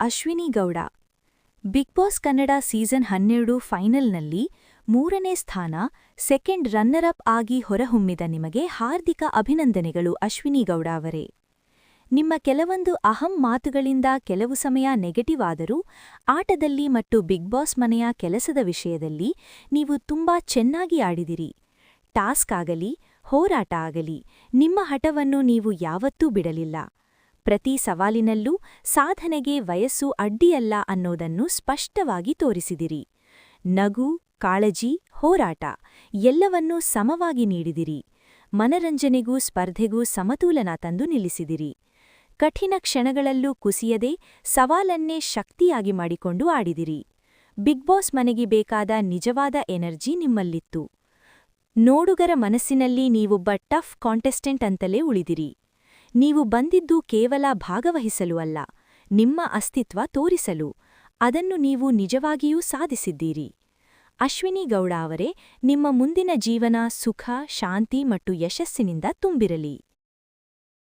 Ashwini Gowda. Bigg Boss Kannada season 12 ಫೈನಲ್ನಲ್ಲಿ 3ನೇ ಸ್ಥಾನ, ಸೆಕೆಂಡ್ ರನ್ನರ್ ಅಪ್ ಆಗಿ ಹೊರಹೊಮ್ಮಿದ ನಿಮಗೆ ಹಾರ್ದಿಕ ಅಭಿನಂದನೆಗಳು ಅಶ್ವಿನಿ ಗೌಡ ಅವರೇ. ನಿಮ್ಮ ಕೆಲವೊಂದು ಅಹಂ ಮಾತುಗಳಿಂದ ಕೆಲವು ಸಮಯ ನೆಗೆಟಿವ್ ಆದರೂ ಆಟದಲ್ಲಿ ಮತ್ತು ಬಿಗ್ ಬಾಸ್ ಮನೆಯ ಕೆಲಸದ ವಿಷಯದಲ್ಲಿ ನೀವು ತುಂಬಾ ಚೆನ್ನಾಗಿ ಆಡಿದಿರಿ. ಟಾಸ್ಕ್ ಆಗಲಿ, ಹೋರಾಟ ಆಗಲಿ, ನಿಮ್ಮ ಹಠವನ್ನು ನೀವು ಯಾವತ್ತೂ ಬಿಡಲಿಲ್ಲ. ಪ್ರತಿ ಸವಾಲಿನಲ್ಲೂ ಸಾಧನೆಗೆ ವಯಸ್ಸು ಅಡ್ಡಿಯಲ್ಲ ಅನ್ನೋದನ್ನು ಸ್ಪಷ್ಟವಾಗಿ ತೋರಿಸಿದಿರಿ. ನಗು, ಕಾಳಜಿ, ಹೋರಾಟ ಎಲ್ಲವನ್ನೂ ಸಮವಾಗಿ ನೀಡಿದಿರಿ. ಮನರಂಜನೆಗೂ ಸ್ಪರ್ಧೆಗೂ ಸಮತೋಲನ ತಂದು ನಿಲ್ಲಿಸಿದಿರಿ. ಕಠಿಣ ಕ್ಷಣಗಳಲ್ಲೂ ಕುಸಿಯದೆ ಸವಾಲನ್ನೇ ಶಕ್ತಿಯಾಗಿ ಮಾಡಿಕೊಂಡು ಆಡಿದಿರಿ. ಬಿಗ್ ಬಾಸ್ ಮನೆಗೆ ಬೇಕಾದ ನಿಜವಾದ ಎನರ್ಜಿ ನಿಮ್ಮಲ್ಲಿತ್ತು. ನೋಡುಗರ ಮನಸ್ಸಿನಲ್ಲಿ ನೀವೊಬ್ಬ ಟಫ್ ಕಾಂಟೆಸ್ಟೆಂಟ್ ಅಂತಲೇ ಉಳಿದಿರಿ. ನೀವು ಬಂದಿದ್ದು ಕೇವಲ ಭಾಗವಹಿಸಲು ಅಲ್ಲ, ನಿಮ್ಮ ಅಸ್ತಿತ್ವ ತೋರಿಸಲು. ಅದನ್ನು ನೀವು ನಿಜವಾಗಿಯೂ ಸಾಧಿಸಿದ್ದೀರಿ. ಅಶ್ವಿನಿ ಗೌಡ ಅವರೇ, ನಿಮ್ಮ ಮುಂದಿನ ಜೀವನ ಸುಖ, ಶಾಂತಿ ಮತ್ತು ಯಶಸ್ಸಿನಿಂದ ತುಂಬಿರಲಿ.